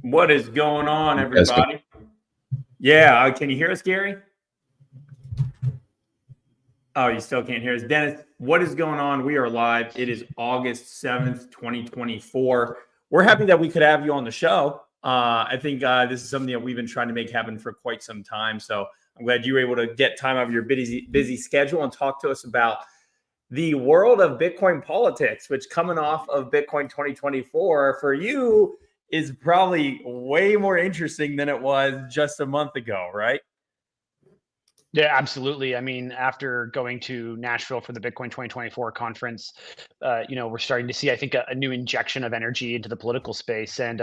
What is going on, Yes, everybody? Yeah, can you hear us, Gary? Oh, you still can't hear us. Dennis, what is going on? We are live. It is August 7th, 2024. We're happy that we could have you on the show. I think this is something that we've been trying to make happen for quite some time. So I'm glad you were able to get time out of your busy schedule and talk to us about the world of Bitcoin politics, which coming off of Bitcoin 2024 for you is probably way more interesting than it was just a month ago, right? Yeah, absolutely. I mean, after going to Nashville for the Bitcoin 2024 conference, we're starting to see, I think, a new injection of energy into the political space. And,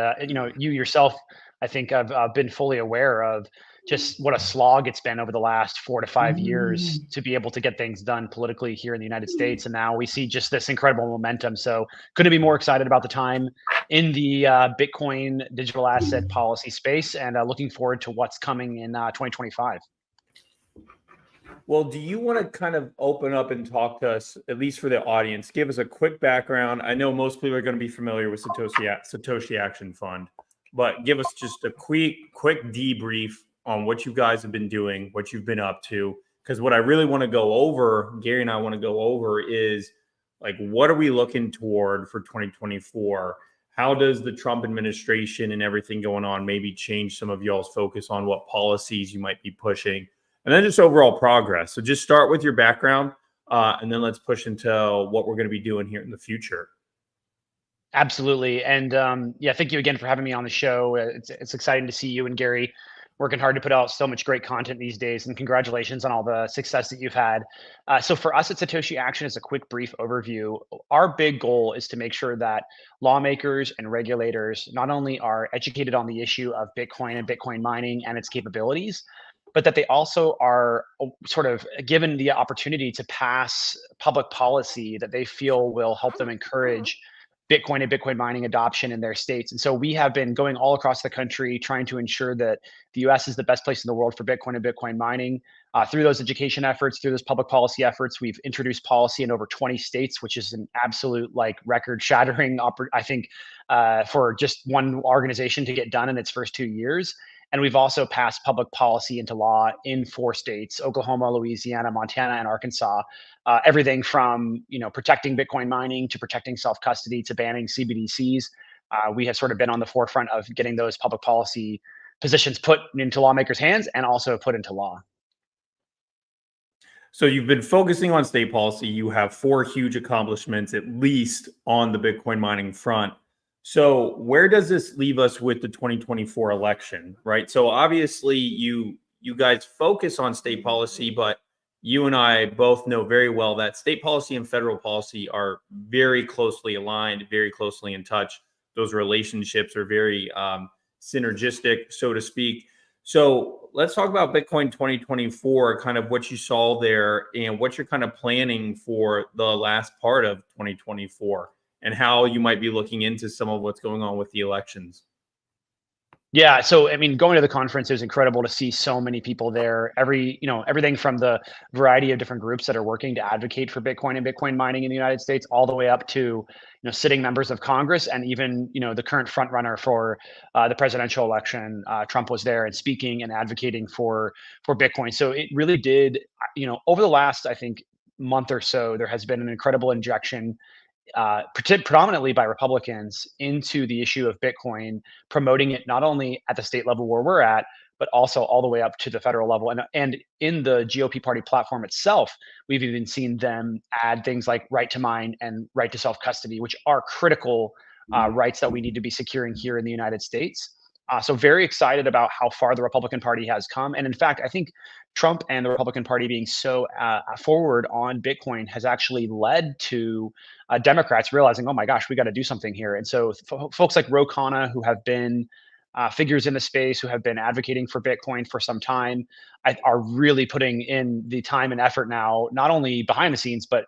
you yourself, I think, have been fully aware of just what a slog it's been over the last 4 to 5 years to be able to get things done politically here in the United States. And now we see just this incredible momentum. So couldn't be more excited about the time in the Bitcoin digital asset policy space, and looking forward to what's coming in 2025. Well, do you want to kind of open up and talk to us, at least for the audience? Give us a quick background. I know most people are going to be familiar with Satoshi Action Fund, but give us just a quick debrief on what you guys have been doing, what you've been up to. Because what I really want to go over, Gary and I want to go over, is like, what are we looking toward for 2024? How does the Trump administration and everything going on maybe change some of y'all's focus on what policies you might be pushing? And then just overall progress. So just start with your background, and then let's push into what we're going to be doing here in the future. Absolutely. And thank you again for having me on the show. It's exciting to see you and Gary working hard to put out so much great content these days. And congratulations on all the success that you've had. So for us at Satoshi Action, as a quick brief overview, our big goal is to make sure that lawmakers and regulators not only are educated on the issue of Bitcoin and Bitcoin mining and its capabilities, but that they also are sort of given the opportunity to pass public policy that they feel will help them encourage Bitcoin and Bitcoin mining adoption in their states. And so we have been going all across the country trying to ensure that the US is the best place in the world for Bitcoin and Bitcoin mining. Through those education efforts, through those public policy efforts, we've introduced policy in over 20 states, which is an absolute record shattering, I think, for just one organization to get done in its first 2 years. And we've also passed public policy into law in 4 states: Oklahoma, Louisiana, Montana, and Arkansas. Everything from protecting Bitcoin mining to protecting self-custody to banning CBDCs. We have sort of been on the forefront of getting those public policy positions put into lawmakers' hands and also put into law. So you've been focusing on state policy. You have 4 huge accomplishments, at least on the Bitcoin mining front. So where does this leave us with the 2024 election, right? So obviously you guys focus on state policy, but you and I both know very well that state policy and federal policy are very closely aligned, very closely in touch. Those relationships are very synergistic, so to speak. So let's talk about Bitcoin 2024, kind of what you saw there and what you're kind of planning for the last part of 2024. And how you might be looking into some of what's going on with the elections. Yeah, so I mean, going to the conference, it was incredible to see so many people there. Everything from the variety of different groups that are working to advocate for Bitcoin and Bitcoin mining in the United States, all the way up to sitting members of Congress, and even the current front runner for the presidential election. Trump was there and speaking and advocating for Bitcoin. So it really did. Over the last, I think, month or so, there has been an incredible injection, predominantly by Republicans, into the issue of Bitcoin, promoting it not only at the state level where we're at, but also all the way up to the federal level. And in the GOP party platform itself, we've even seen them add things like right to mine and right to self-custody, which are critical rights that we need to be securing here in the United States. So very excited about how far the Republican Party has come. And in fact, I think Trump and the Republican Party being so forward on Bitcoin has actually led to Democrats realizing, oh my gosh, we got to do something here. And so folks like Ro Khanna, who have been figures in the space, who have been advocating for Bitcoin for some time, are really putting in the time and effort now, not only behind the scenes, but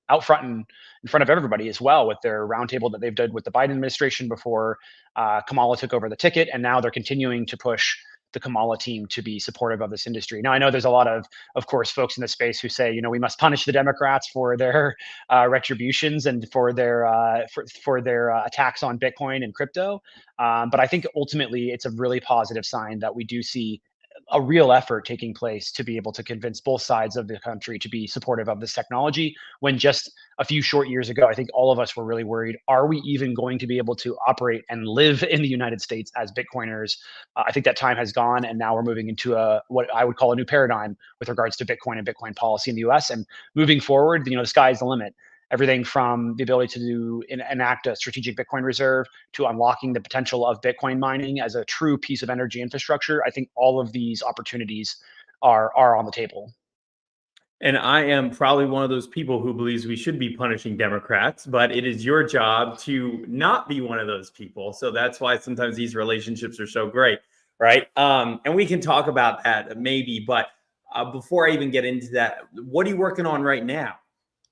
out front and in front of everybody as well, with their roundtable that they've done with the Biden administration before Kamala took over the ticket. And now they're continuing to push the Kamala team to be supportive of this industry. Now, I know there's a lot of course, folks in the space who say, we must punish the Democrats for their retributions and for their attacks on Bitcoin and crypto. But I think ultimately it's a really positive sign that we do see a real effort taking place to be able to convince both sides of the country to be supportive of this technology, when just a few short years ago, I think all of us were really worried, are we even going to be able to operate and live in the United States as Bitcoiners? I think that time has gone, and now we're moving into what I would call a new paradigm with regards to Bitcoin and Bitcoin policy in the US. And moving forward, the sky is the limit. Everything from the ability to enact a strategic Bitcoin reserve to unlocking the potential of Bitcoin mining as a true piece of energy infrastructure. I think all of these opportunities are on the table. And I am probably one of those people who believes we should be punishing Democrats, but it is your job to not be one of those people. So that's why sometimes these relationships are so great, right? And we can talk about that maybe, but before I even get into that, what are you working on right now?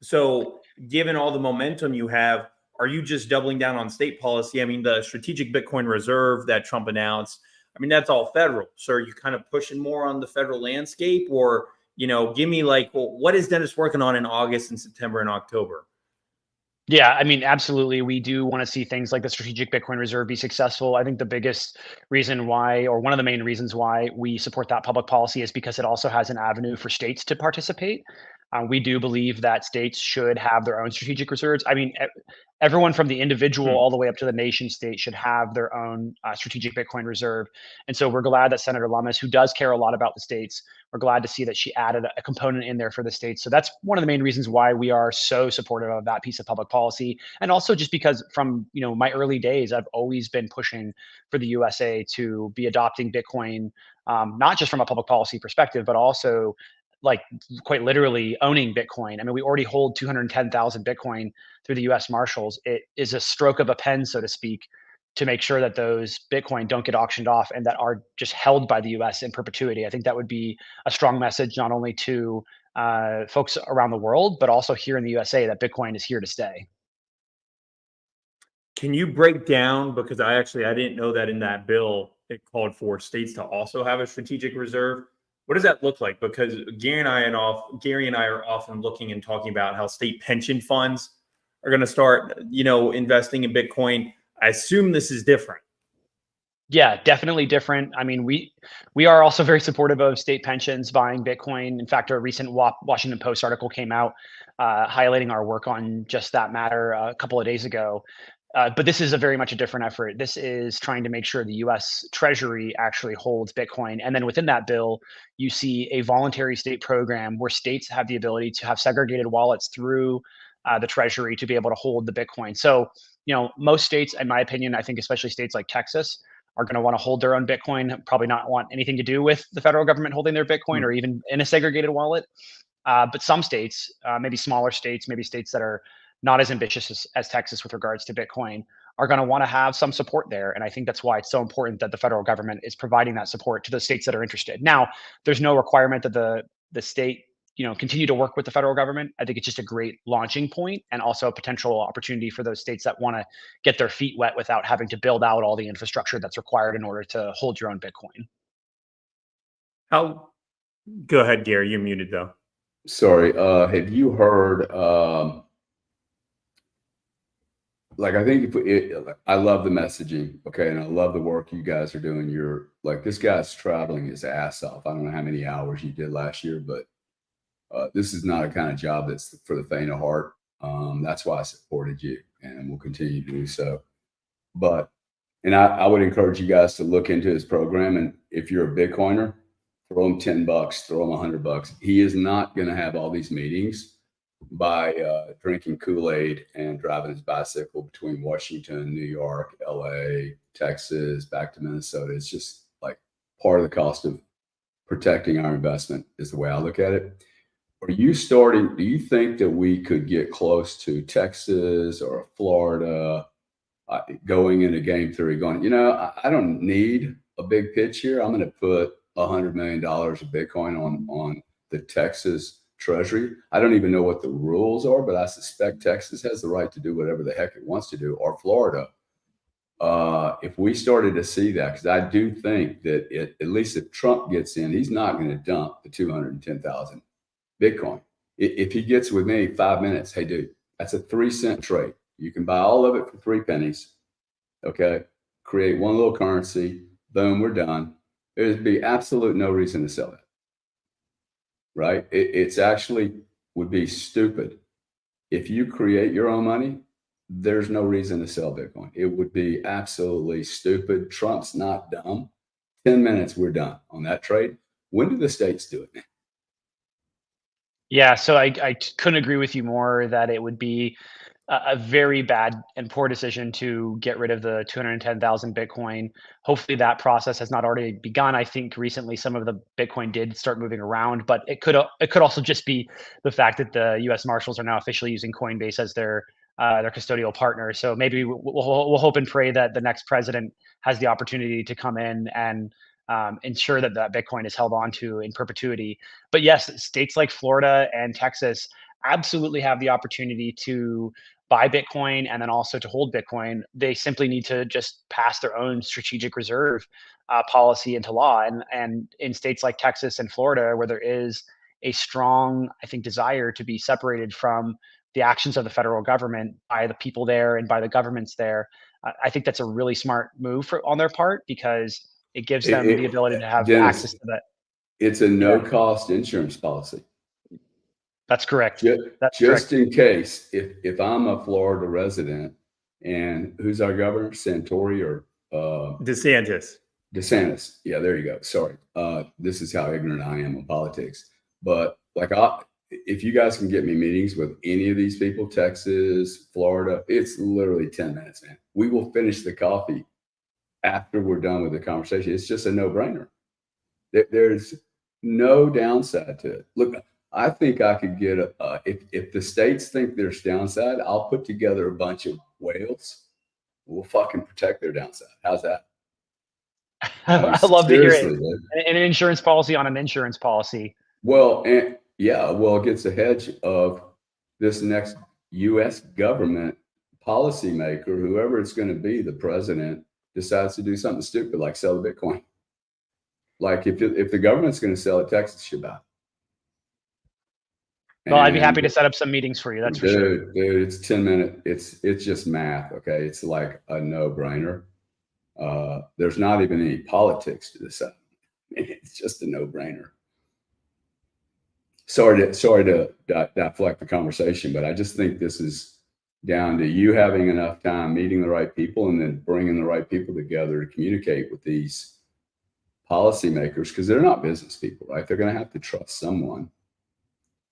So given all the momentum you have, are you just doubling down on state policy? I mean, the strategic Bitcoin reserve that Trump announced, I mean, that's all federal. So are you kind of pushing more on the federal landscape, or, give me well, what is Dennis working on in August and September and October? Yeah, I mean, absolutely. We do want to see things like the strategic Bitcoin reserve be successful. I think the biggest reason why, or one of the main reasons why we support that public policy, is because it also has an avenue for states to participate. We do believe that states should have their own strategic reserves. I mean, everyone from the individual all the way up to the nation state should have their own strategic Bitcoin reserve. And so we're glad that Senator Lummis, who does care a lot about the states, we're glad to see that she added a component in there for the states. So that's one of the main reasons why we are so supportive of that piece of public policy. And also just because from my early days, I've always been pushing for the USA to be adopting Bitcoin, not just from a public policy perspective, but also like quite literally owning Bitcoin. I mean, we already hold 210,000 Bitcoin through the US Marshals. It is a stroke of a pen, so to speak, to make sure that those Bitcoin don't get auctioned off and that are just held by the US in perpetuity. I think that would be a strong message, not only to folks around the world, but also here in the USA, that Bitcoin is here to stay. Can you break down, because I didn't know that in that bill it called for states to also have a strategic reserve. What does that look like? Because Gary and I are often looking and talking about how state pension funds are going to start, investing in Bitcoin. I assume this is different. Yeah, definitely different. I mean, we are also very supportive of state pensions buying Bitcoin. In fact, a recent Washington Post article came out highlighting our work on just that matter a couple of days ago. But this is a very much a different effort. This is trying to make sure the U.S. Treasury actually holds Bitcoin, and then within that bill, you see a voluntary state program where states have the ability to have segregated wallets through the Treasury to be able to hold the Bitcoin. So, most states, in my opinion, I think especially states like Texas, are going to want to hold their own Bitcoin, probably not want anything to do with the federal government holding their Bitcoin or even in a segregated wallet. But some states, maybe smaller states, maybe states that are not as ambitious as Texas with regards to Bitcoin, are going to want to have some support there. And I think that's why it's so important that the federal government is providing that support to the states that are interested. Now, there's no requirement that the state continue to work with the federal government. I think it's just a great launching point and also a potential opportunity for those states that want to get their feet wet without having to build out all the infrastructure that's required in order to hold your own Bitcoin. Go ahead, Gary. You're muted though. Sorry. Have you heard? I think I love the messaging. Okay, and I love the work you guys are doing. You're this guy's traveling his ass off. I don't know how many hours you did last year, but this is not a kind of job that's for the faint of heart. That's why I supported you and will continue to do so. And I would encourage you guys to look into his program. And if you're a Bitcoiner, throw him $10, throw him $100. He is not going to have all these meetings by drinking Kool-Aid and driving his bicycle between Washington, New York, LA, Texas, back to Minnesota. It's just part of the cost of protecting our investment is the way I look at it. Do you think that we could get close to Texas or Florida going into game theory going, I don't need a big pitch here. I'm going to put $100 million of Bitcoin on the Texas Treasury. I don't even know what the rules are, but I suspect Texas has the right to do whatever the heck it wants to do, or Florida. if we started to see that, because I do think that at least if Trump gets in, he's not going to dump the 210,000 Bitcoin. If he gets with me 5 minutes, hey, dude, that's a 3-cent trade. You can buy all of it for 3 pennies. Okay. Create one little currency. Boom, we're done. There'd be absolute no reason to sell it. Right? It's actually would be stupid. If you create your own money, there's no reason to sell Bitcoin. It would be absolutely stupid. Trump's not dumb. 10 minutes, we're done on that trade. When do the states do it? Yeah, so I couldn't agree with you more that it would be a very bad and poor decision to get rid of the 210,000 Bitcoin. Hopefully that process has not already begun. I think recently some of the Bitcoin did start moving around, but it could also just be the fact that the U.S. Marshals are now officially using Coinbase as their custodial partner. So maybe we'll hope and pray that the next president has the opportunity to come in and ensure that that Bitcoin is held on to in perpetuity. But yes, states like Florida and Texas absolutely have the opportunity to buy Bitcoin and then also to hold Bitcoin. They simply need to just pass their own strategic reserve policy into law. And in states like Texas and Florida, where there is a strong, I think, desire to be separated from the actions of the federal government by the people there and by the governments there, I think that's a really smart move on their part, because it gives them the ability to have Dennis, access to that. it's a no-cost insurance policy. That's correct. That's Just correct. in case, if I'm a Florida resident, and who's our governor, Santori or DeSantis. DeSantis? Yeah, there you go. Sorry, this is how ignorant I am of politics. But like, if you guys can get me meetings with any of these people, Texas, Florida, it's literally 10 minutes, man. We will finish the coffee after we're done with the conversation. It's just a no-brainer. There's no downside to it. Look, I think I could get if the states think there's downside, I'll put together a bunch of whales. We'll fucking protect their downside. How's that? I mean, I love to hear it. seriously, man. An insurance policy on an insurance policy. Well, and yeah, well, it gets a hedge of this next U.S. government policymaker, whoever it's going to be, the president decides to do something stupid like sell the Bitcoin. Like if the government's going to sell it, Texas should buy. Well, I'd be happy to set up some meetings for you. That's for sure. Dude, it's 10 minutes. It's just math. Okay. It's like a no-brainer. There's not even any politics to this. It's just a no-brainer. Sorry to deflect the conversation, but I just think this is down to you having enough time, meeting the right people, and then bringing the right people together to communicate with these policymakers, because they're not business people, right? They're going to have to trust someone.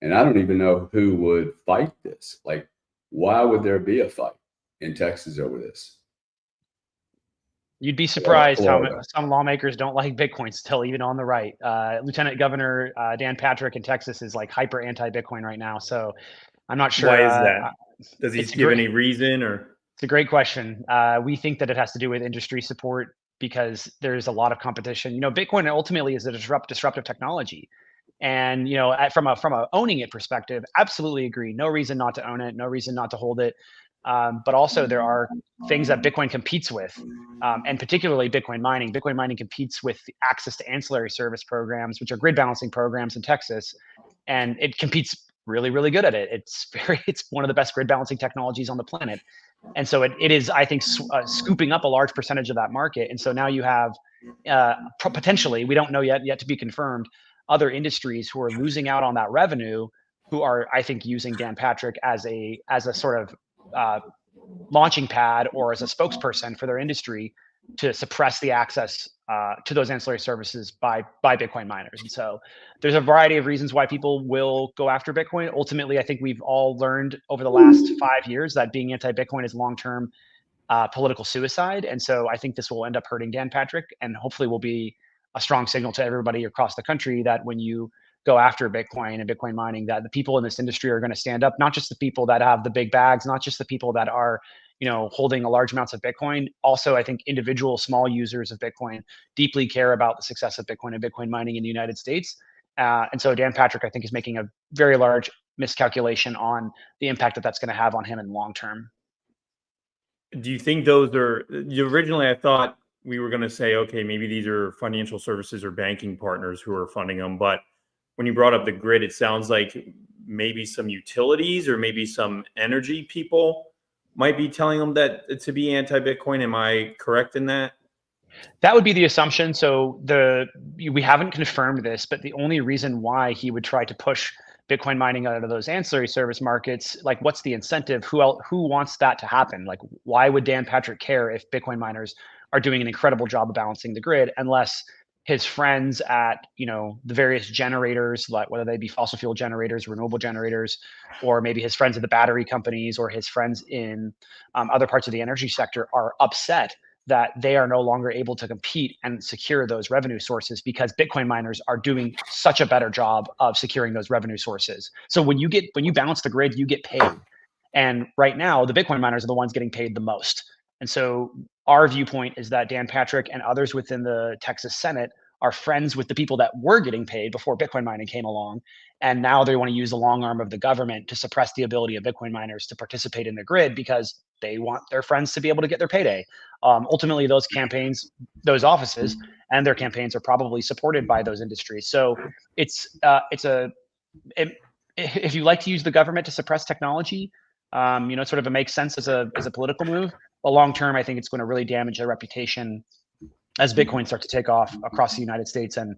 And I don't even know who would fight this. Like, why would there be a fight in Texas over this? You'd be surprised how some lawmakers don't like Bitcoin still, even on the right. Lieutenant Governor Dan Patrick in Texas is like hyper anti-Bitcoin right now. So I'm not sure. Why is that? Does he give any reason, or? It's a great question. We think that it has to do with industry support, because there's a lot of competition. You know, Bitcoin ultimately is a disruptive technology. And, you know, from a owning it perspective, absolutely agree. No reason not to own it. No reason not to hold it. But also there are things that Bitcoin competes with, and particularly Bitcoin mining. Bitcoin mining competes with the access to ancillary service programs, which are grid balancing programs in Texas, and it competes really, really good at it. It's one of the best grid balancing technologies on the planet, and so it is, I think, scooping up a large percentage of that market. And so now you have potentially, we don't know yet to be confirmed, other industries who are losing out on that revenue, who are, I think, using Dan Patrick as a sort of launching pad or as a spokesperson for their industry to suppress the access to those ancillary services by Bitcoin miners. And so there's a variety of reasons why people will go after Bitcoin. Ultimately, I think we've all learned over the last 5 years that being anti-Bitcoin is long-term political suicide. And so I think this will end up hurting Dan Patrick, and hopefully will be a strong signal to everybody across the country that when you go after Bitcoin and Bitcoin mining, that the people in this industry are going to stand up, not just the people that have the big bags, not just the people that are, you know, holding a large amounts of Bitcoin. Also, I think individual small users of Bitcoin deeply care about the success of Bitcoin and Bitcoin mining in the United States. And so Dan Patrick, I think, is making a very large miscalculation on the impact that that's going to have on him in the long term. Do you think those are originally? I thought we were going to say, okay, maybe these are financial services or banking partners who are funding them. But when you brought up the grid, it sounds like maybe some utilities or maybe some energy people might be telling them that to be anti-Bitcoin. Am I correct in that? That would be the assumption. So we haven't confirmed this, but the only reason why he would try to push Bitcoin mining out of those ancillary service markets, like what's the incentive? Who wants that to happen? Like, why would Dan Patrick care if Bitcoin miners are doing an incredible job of balancing the grid, unless his friends at the various generators, like whether they be fossil fuel generators, renewable generators, or maybe his friends at the battery companies or his friends in other parts of the energy sector are upset that they are no longer able to compete and secure those revenue sources because Bitcoin miners are doing such a better job of securing those revenue sources. So when you balance the grid, you get paid. And right now, the Bitcoin miners are the ones getting paid the most. And so our viewpoint is that Dan Patrick and others within the Texas Senate are friends with the people that were getting paid before Bitcoin mining came along. And now they want to use the long arm of the government to suppress the ability of Bitcoin miners to participate in the grid because they want their friends to be able to get their payday. Ultimately, those campaigns, those offices, and their campaigns are probably supported by those industries. So if you like to use the government to suppress technology, sort of it makes sense as a political move. But long term, I think it's going to really damage their reputation as Bitcoin starts to take off across the United States and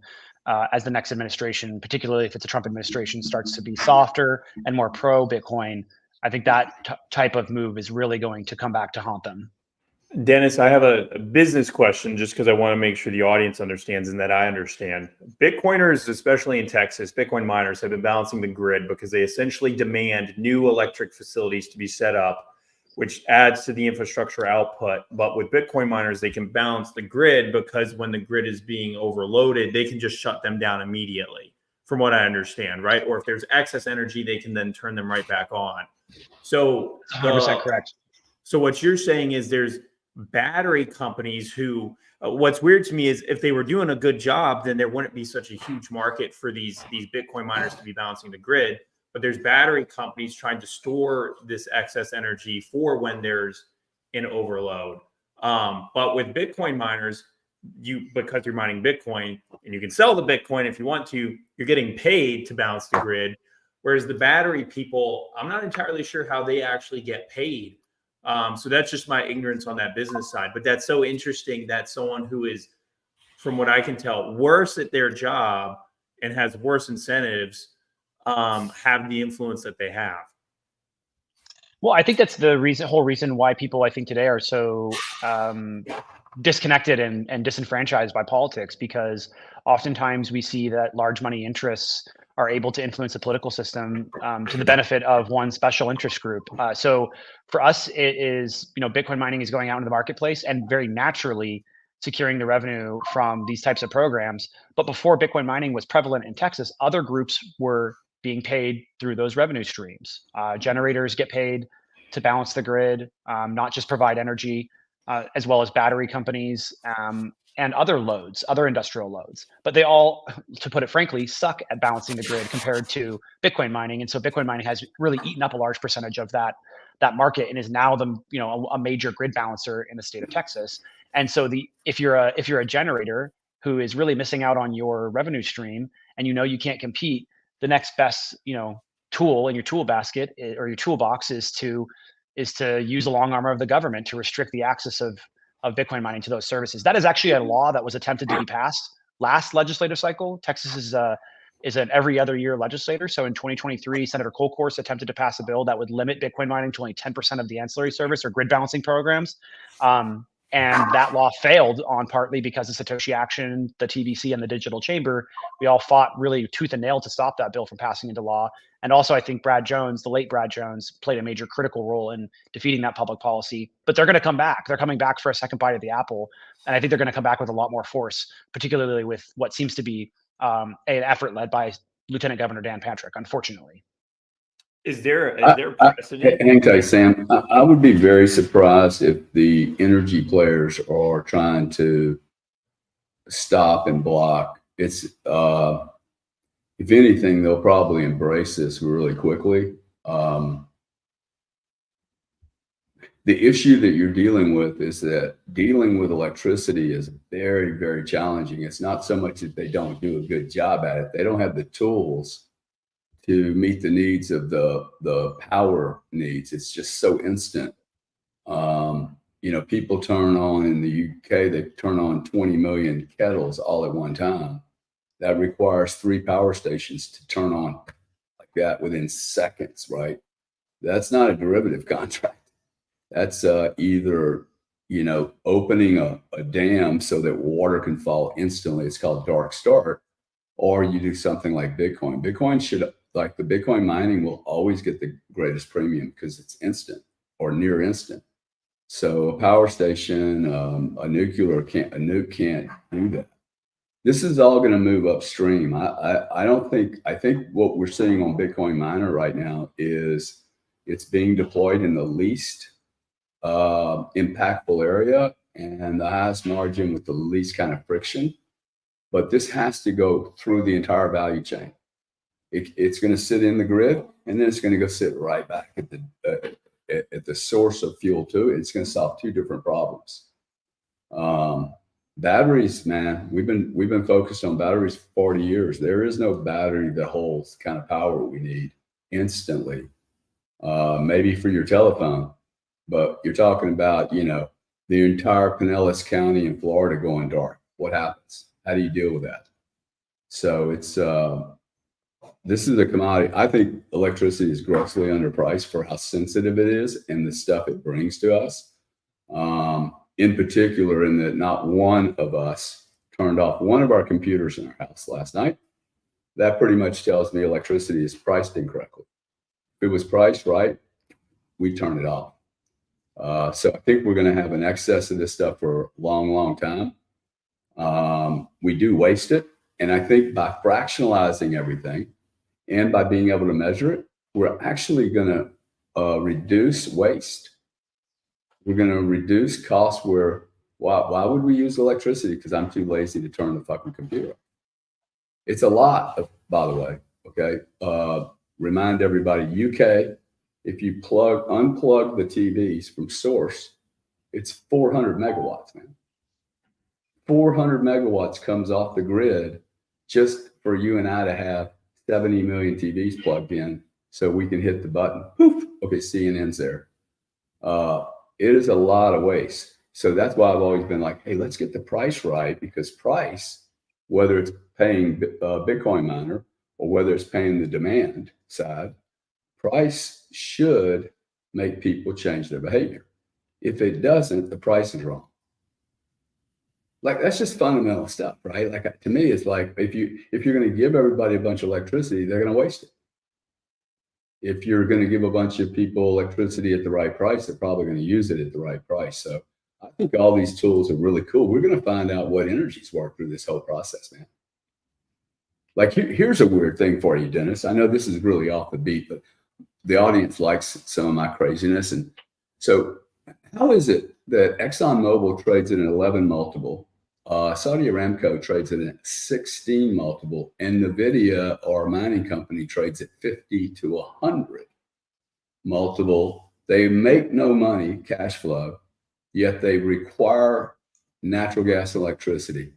as the next administration, particularly if it's a Trump administration, starts to be softer and more pro Bitcoin. I think that type of move is really going to come back to haunt them. Dennis, I have a business question just because I want to make sure the audience understands and that I understand. Bitcoiners, especially in Texas, Bitcoin miners have been balancing the grid because they essentially demand new electric facilities to be set up, which adds to the infrastructure output. But with Bitcoin miners, they can balance the grid because when the grid is being overloaded, they can just shut them down immediately, from what I understand, right? Or if there's excess energy, they can then turn them right back on. So 100% correct. So what you're saying is there's battery companies who what's weird to me is if they were doing a good job, then there wouldn't be such a huge market for these Bitcoin miners to be balancing the grid. But there's battery companies trying to store this excess energy for when there's an overload. But with Bitcoin miners, because you're mining Bitcoin and you can sell the Bitcoin if you want to, you're getting paid to balance the grid. Whereas the battery people, I'm not entirely sure how they actually get paid. So that's just my ignorance on that business side. But that's so interesting that someone who is, from what I can tell, worse at their job and has worse incentives have the influence that they have. Well, I think that's the whole reason why people, I think, today are so disconnected and disenfranchised by politics, because oftentimes we see that large money interests are able to influence the political system to the benefit of one special interest group. So for us, it is, Bitcoin mining is going out into the marketplace and very naturally securing the revenue from these types of programs. But before Bitcoin mining was prevalent in Texas, other groups were being paid through those revenue streams. Generators get paid to balance the grid, not just provide energy, as well as battery companies and other loads, other industrial loads. But they all, to put it frankly, suck at balancing the grid compared to Bitcoin mining. And so Bitcoin mining has really eaten up a large percentage of that market and is now a major grid balancer in the state of Texas. And so if you're a generator who is really missing out on your revenue stream and you can't compete, the next best tool in your tool basket or your toolbox is to use the long arm of the government to restrict the access of Bitcoin mining to those services. That is actually a law that was attempted to be passed last legislative cycle. Texas is an every other year legislator. So in 2023, Senator Colcourse attempted to pass a bill that would limit Bitcoin mining to only 10% of the ancillary service or grid balancing programs. And that law failed on partly because of Satoshi Action, the TBC, and the Digital Chamber. We all fought really tooth and nail to stop that bill from passing into law. And also, I think Brad Jones, the late Brad Jones, played a major critical role in defeating that public policy. But they're going to come back. They're coming back for a second bite of the apple. And I think they're going to come back with a lot more force, particularly with what seems to be an effort led by Lieutenant Governor Dan Patrick, unfortunately. Is there precedent? Hang tight, Sam. I would be very surprised if the energy players are trying to stop and block. It's if anything, they'll probably embrace this really quickly. the issue that you're dealing with is that dealing with electricity is very, very challenging. It's not so much that they don't do a good job at it. They don't have the tools to meet the needs of the power needs. It's just so instant. You know, people turn on in the UK, they turn on 20 million kettles all at one time. That requires 3 power stations to turn on like that within seconds, right? That's not a derivative contract. That's either, you know, opening a dam so that water can fall instantly. It's called dark start. Or you do something like Bitcoin. Bitcoin should, like the Bitcoin mining will always get the greatest premium because it's instant or near instant. So a power station, a nuke can't do that. This is all going to move upstream. I think what we're seeing on Bitcoin miner right now is it's being deployed in the least impactful area and the highest margin with the least kind of friction. But this has to go through the entire value chain. It's going to sit in the grid, and then it's going to go sit right back at the source of fuel too. It's going to solve 2 different problems. Batteries, man, we've been focused on batteries for 40 years. There is no battery that holds the kind of power we need instantly. Maybe for your telephone, but you're talking about, you know, the entire Pinellas County in Florida going dark. What happens? How do you deal with that? So it's this is a commodity. I think electricity is grossly underpriced for how sensitive it is and the stuff it brings to us. In particular, in that not one of us turned off one of our computers in our house last night. That pretty much tells me electricity is priced incorrectly. If it was priced right, we turn it off. So I think we're going to have an excess of this stuff for a long, long time. We do waste it. And I think by fractionalizing everything and by being able to measure it, we're actually going to reduce waste. We're going to reduce costs where, why would we use electricity? Because I'm too lazy to turn the fucking computer on. It's a lot, by the way, okay? Remind everybody, UK, if you unplug the TVs from source, it's 400 megawatts, man. 400 megawatts comes off the grid just for you and I to have 70 million TVs plugged in so we can hit the button. Poof. Okay, CNN's there. It is a lot of waste. So that's why I've always been like, hey, let's get the price right, because price, whether it's paying Bitcoin miner or whether it's paying the demand side, price should make people change their behavior. If it doesn't, the price is wrong. Like, that's just fundamental stuff, right? Like, to me, it's like, if you're going to give everybody a bunch of electricity, they're going to waste it. If you're going to give a bunch of people electricity at the right price, they're probably going to use it at the right price. So I think all these tools are really cool. We're going to find out what energies work through this whole process, man. Like, here's a weird thing for you, Dennis. I know this is really off the beat, but the audience likes some of my craziness. And so how is it that ExxonMobil trades at an 11 multiple, Saudi Aramco trades at a 16 multiple, and NVIDIA, or mining company, trades at 50 to 100 multiple? They make no money, cash flow, yet they require natural gas and electricity.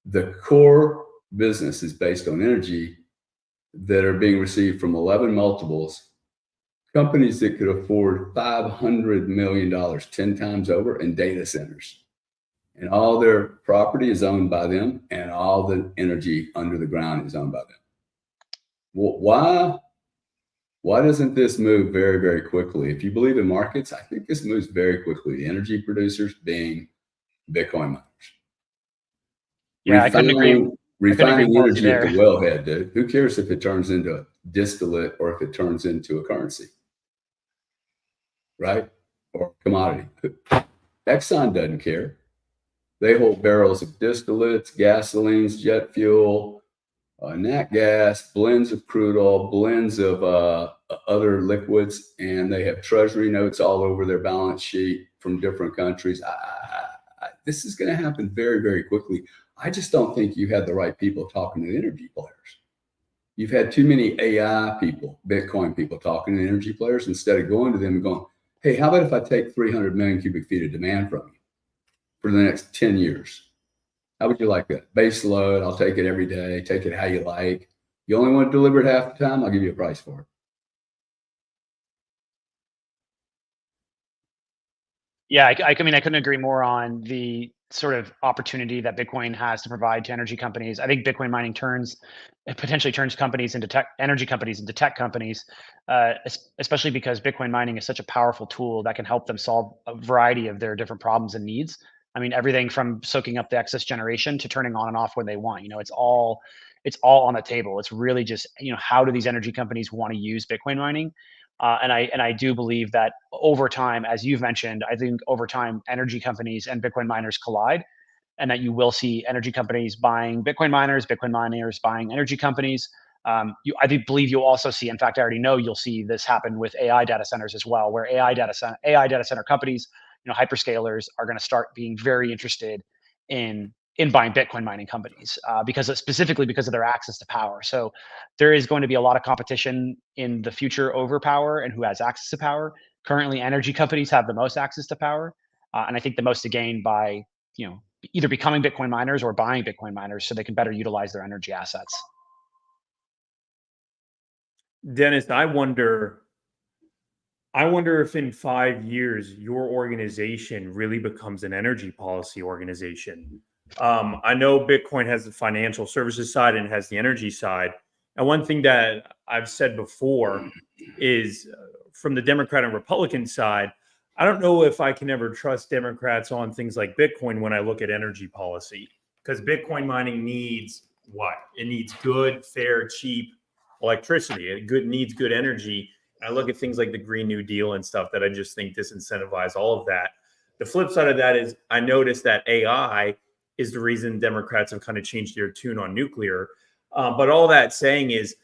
The core business is based on energy that are being received from 11 multiples, companies that could afford $500 million 10 times over in data centers. And all their property is owned by them, and all the energy under the ground is owned by them. Well, why doesn't this move very, very quickly? If you believe in markets, I think this moves very quickly. The energy producers being Bitcoin miners. Yeah, I couldn't agree. Refining energy at the wellhead, dude. Who cares if it turns into a distillate or if it turns into a currency, right? Or commodity. Exxon doesn't care. They hold barrels of distillates, gasolines, jet fuel, nat gas, blends of crude oil, blends of other liquids, and they have treasury notes all over their balance sheet from different countries. This is going to happen very, very quickly. I just don't think you had the right people talking to energy players. You've had too many AI people, Bitcoin people talking to energy players instead of going to them and going, hey, how about if I take 300 million cubic feet of demand from you for the next 10 years? How would you like that? Base load, I'll take it every day, take it how you like. You only want to deliver it half the time, I'll give you a price for it. Yeah, I mean, I couldn't agree more on the sort of opportunity that Bitcoin has to provide to energy companies. I think Bitcoin mining potentially turns companies into energy companies into tech companies, especially because Bitcoin mining is such a powerful tool that can help them solve a variety of their different problems and needs. I mean, everything from soaking up the excess generation to turning on and off when they want. It's all on the table. It's really just, how do these energy companies want to use Bitcoin mining? And I do believe that over time, as you've mentioned, I think over time, energy companies and Bitcoin miners collide, and that you will see energy companies buying Bitcoin miners buying energy companies. I do believe you'll also see, in fact, I already know you'll see this happen with AI data centers as well, where AI data center companies, hyperscalers, are going to start being very interested in buying Bitcoin mining companies specifically because of their access to power. So there is going to be a lot of competition in the future over power and who has access to power. Currently, energy companies have the most access to power, and I think the most to gain by either becoming Bitcoin miners or buying Bitcoin miners so they can better utilize their energy assets. Dennis, I wonder if in 5 years your organization really becomes an energy policy organization. I know Bitcoin has the financial services side and it has the energy side. And one thing that I've said before is from the Democrat and Republican side, I don't know if I can ever trust Democrats on things like Bitcoin when I look at energy policy, because Bitcoin mining needs what? It needs good, fair, cheap electricity. It needs good energy. And I look at things like the Green New Deal and stuff that I just think disincentivize all of that. The flip side of that is I noticed that AI is the reason Democrats have kind of changed their tune on nuclear. But all that saying is,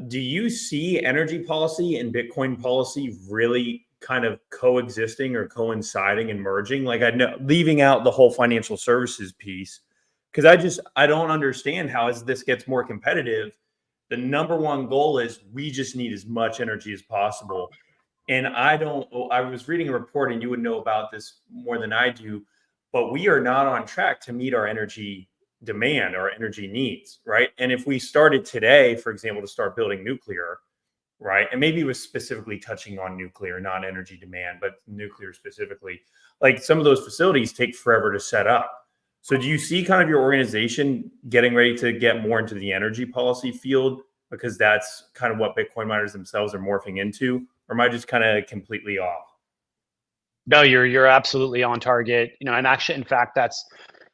do you see energy policy and Bitcoin policy really kind of coexisting or coinciding and merging? Like, I know, leaving out the whole financial services piece, because I don't understand how, as this gets more competitive, the number one goal is we just need as much energy as possible. And I was reading a report, and you would know about this more than I do, but we are not on track to meet our energy demand, our energy needs, right? And if we started today, for example, to start building nuclear, right? And maybe it was specifically touching on nuclear, not energy demand, but nuclear specifically. Like, some of those facilities take forever to set up. So do you see kind of your organization getting ready to get more into the energy policy field because that's kind of what Bitcoin miners themselves are morphing into? Or am I just kind of completely off? No, you're absolutely on target. And actually, in fact, that's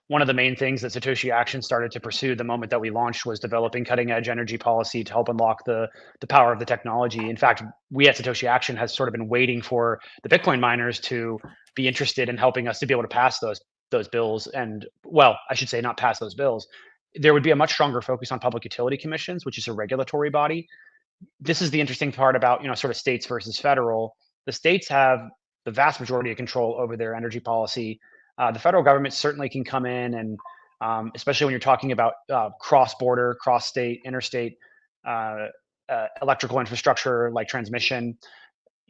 one of the main things that Satoshi Action started to pursue the moment that we launched, was developing cutting edge energy policy to help unlock the power of the technology. In fact, we at Satoshi Action has sort of been waiting for the Bitcoin miners to be interested in helping us to be able to pass those bills. And, well, I should say not pass those bills. There would be a much stronger focus on public utility commissions, which is a regulatory body. This is the interesting part about, sort of states versus federal. The states have the vast majority of control over their energy policy. The federal government certainly can come in and, especially when you're talking about cross-border, cross-state, interstate electrical infrastructure, like transmission,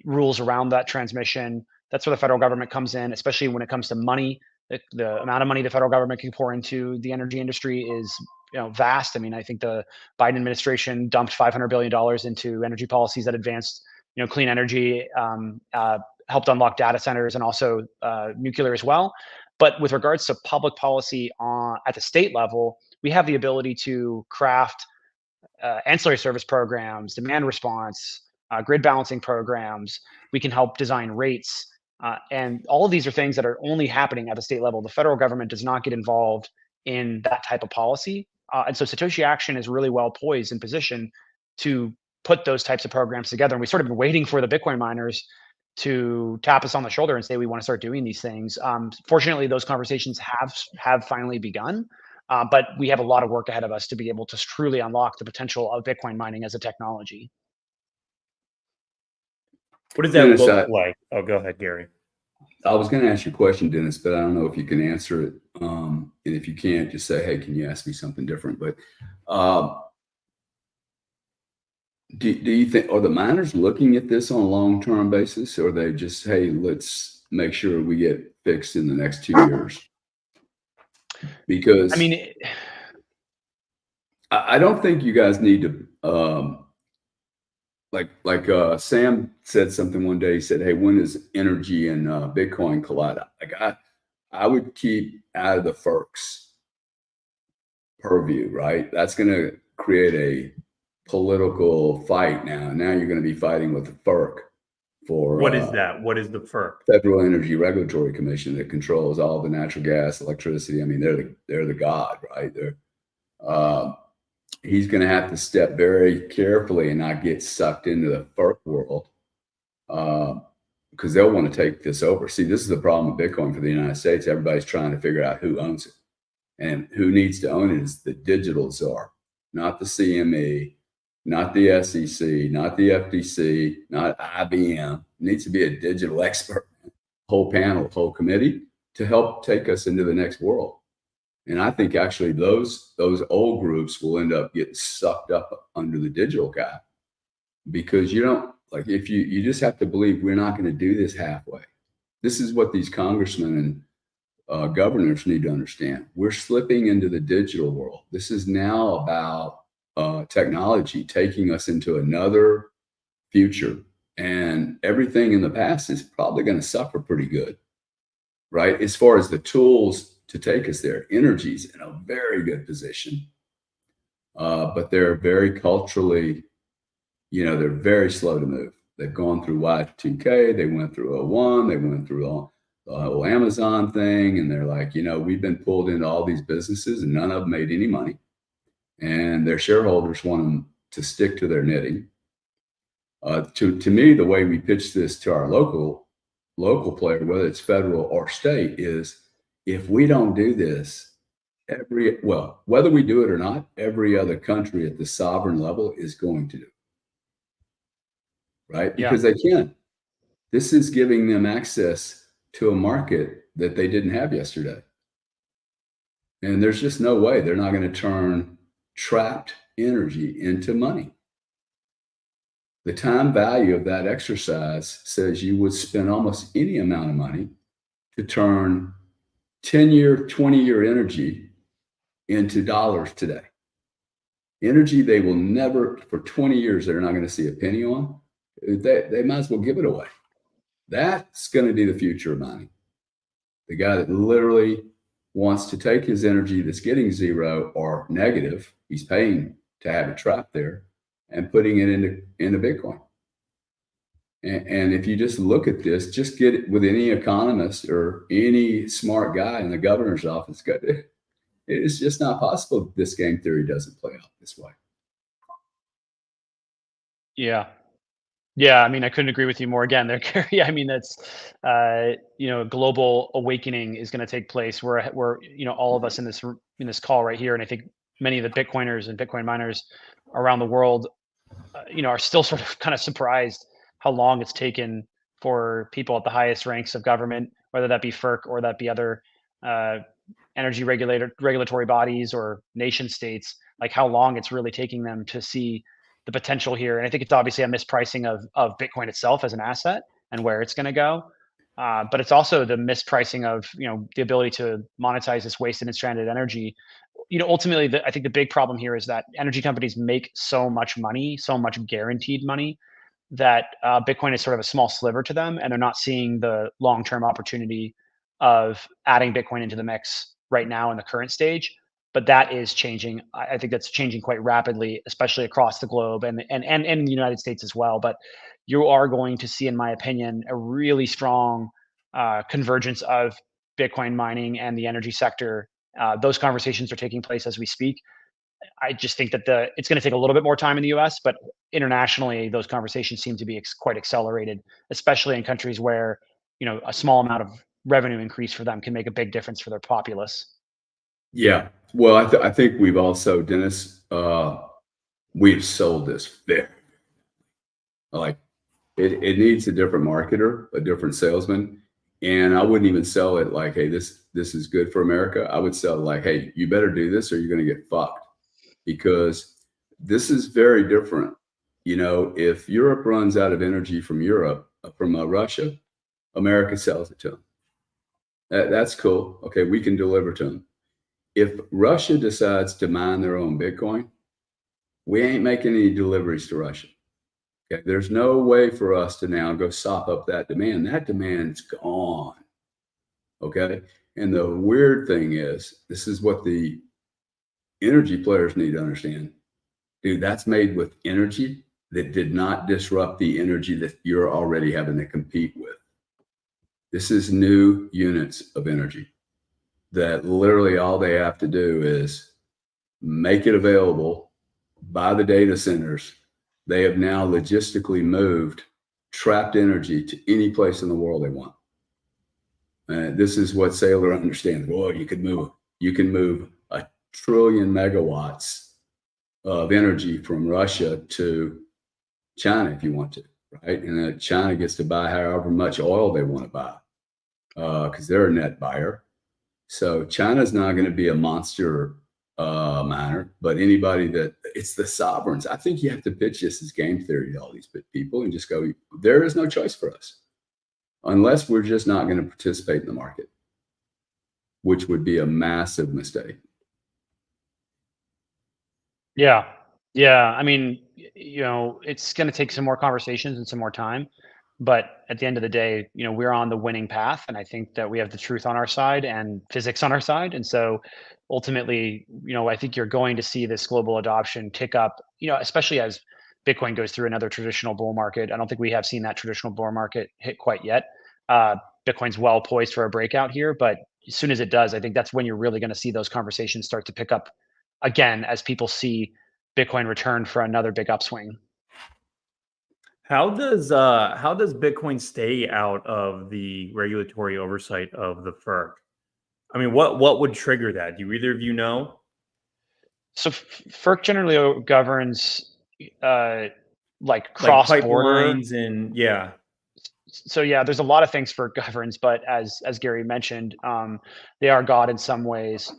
rules around that transmission. That's where the federal government comes in, especially when it comes to money. The amount of money the federal government can pour into the energy industry is vast. I mean, I think the Biden administration dumped $500 billion into energy policies that advanced clean energy, helped unlock data centers, and also nuclear as well. But with regards to public policy at the state level, we have the ability to craft ancillary service programs, demand response, grid balancing programs. We can help design rates. And all of these are things that are only happening at the state level. The federal government does not get involved in that type of policy. And so Satoshi Action is really well poised and positioned to put those types of programs together. And we've sort of been waiting for the Bitcoin miners to tap us on the shoulder and say, we want to start doing these things. Fortunately, those conversations have finally begun. But we have a lot of work ahead of us to be able to truly unlock the potential of Bitcoin mining as a technology. What does that Dennis, look like? Oh, go ahead, Gary. I was going to ask you a question, Dennis, but I don't know if you can answer it. And if you can't, just say, hey, can you ask me something different? But Do you think, are the miners looking at this on a long-term basis, or are they just, hey, let's make sure we get fixed in the next 2 years? I Because mean, I don't think you guys need to, Sam said something one day. He said, "Hey, when does energy and Bitcoin collide?" I would keep out of the FERC's purview, right? That's going to create a political fight now. Now you're going to be fighting with the FERC for What is that? What is the FERC? Federal Energy Regulatory Commission that controls all the natural gas, electricity. I mean, they're the god, right? He's going to have to step very carefully and not get sucked into the FERC world, because they'll want to take this over. See, this is the problem with Bitcoin for the United States. Everybody's trying to figure out who owns it, and who needs to own it is the digital czar, not the CME, not the SEC, not the FTC, not IBM. It needs to be a digital expert, whole panel, whole committee to help take us into the next world. And I think actually those old groups will end up getting sucked up under the digital guy, because you don't, like, if you just have to believe we're not going to do this halfway. This is what these congressmen and governors need to understand. We're slipping into the digital world. This is now about technology taking us into another future, and everything in the past is probably going to suffer pretty good, right? As far as the tools to take us there, energy's in a very good position, but they're very culturally, they're very slow to move. They've gone through Y2K, they went through 01, they went through the whole Amazon thing, and they're like, we've been pulled into all these businesses and none of them made any money, and their shareholders want them to stick to their knitting. To me, the way we pitch this to our local player, whether it's federal or state, is if we don't do this, whether we do it or not, every other country at the sovereign level is going to do it, right? Because they can. This is giving them access to a market that they didn't have yesterday. And there's just no way they're not going to turn trapped energy into money. The time value of that exercise says you would spend almost any amount of money to turn 10-year, 20-year energy into dollars today. Energy they will never, for 20 years, they're not going to see a penny on. They might as well give it away. That's going to be the future of mining. The guy that literally wants to take his energy that's getting zero or negative, he's paying to have it trapped there, and putting it into Bitcoin. And if you just look at this, just get it with any economist or any smart guy in the governor's office, it's just not possible that this game theory doesn't play out this way. Yeah. Yeah, I mean, I couldn't agree with you more. Again, I mean, that's global awakening is going to take place. Where all of us in this call right here, and I think many of the Bitcoiners and Bitcoin miners around the world, are still sort of kind of surprised how long it's taken for people at the highest ranks of government, whether that be FERC or that be other energy regulatory bodies or nation states, like how long it's really taking them to see the potential here. And I think it's obviously a mispricing of Bitcoin itself as an asset and where it's going to go. But it's also the mispricing of, the ability to monetize this wasted and stranded energy. Ultimately, I think the big problem here is that energy companies make so much money, so much guaranteed money, that Bitcoin is sort of a small sliver to them, and they're not seeing the long-term opportunity of adding Bitcoin into the mix right now in the current stage. But that is changing. I think that's changing quite rapidly, especially across the globe and in the United States as well. But you are going to see, in my opinion, a really strong convergence of Bitcoin mining and the energy sector. Those conversations are taking place as we speak. I just think that it's going to take a little bit more time in the US, but internationally, those conversations seem to be quite accelerated, especially in countries where, a small amount of revenue increase for them can make a big difference for their populace. Yeah. Well, I think we've also, Dennis, we've sold this there. Like it needs a different marketer, a different salesman. And I wouldn't even sell it like, hey, this is good for America. I would sell it like, hey, you better do this or you're going to get fucked, because this is very different. if Europe runs out of energy from Russia, America sells it to them. That's cool. Okay, we can deliver to them. If Russia decides to mine their own Bitcoin, we ain't making any deliveries to Russia. Okay, there's no way for us to now go sop up that demand. That demand's gone. Okay, and the weird thing is, this is what the energy players need to understand. Dude, that's made with energy that did not disrupt the energy that you're already having to compete with. This is new units of energy that literally all they have to do is make it available by the data centers. They have now logistically moved trapped energy to any place in the world they want. And this is what Saylor understands. Well, you can move 1 trillion megawatts of energy from Russia to China if you want to, right? And then China gets to buy however much oil they want to buy because they're a net buyer. So China's not going to be a monster miner, but it's the sovereigns. I think you have to pitch this as game theory to all these people and just go, there is no choice for us unless we're just not going to participate in the market, which would be a massive mistake. Yeah. Yeah. I mean, it's going to take some more conversations and some more time. But at the end of the day, we're on the winning path. And I think that we have the truth on our side and physics on our side. And so ultimately, I think you're going to see this global adoption kick up, especially as Bitcoin goes through another traditional bull market. I don't think we have seen that traditional bull market hit quite yet. Bitcoin's well poised for a breakout here. But as soon as it does, I think that's when you're really going to see those conversations start to pick up again as people see Bitcoin return for another big upswing. How does Bitcoin stay out of the regulatory oversight of the FERC? I mean, what would trigger that? Do either of you know? So FERC generally governs like cross-border pipelines and yeah. So yeah, there's a lot of things FERC governs, but as Gary mentioned, they are God in some ways,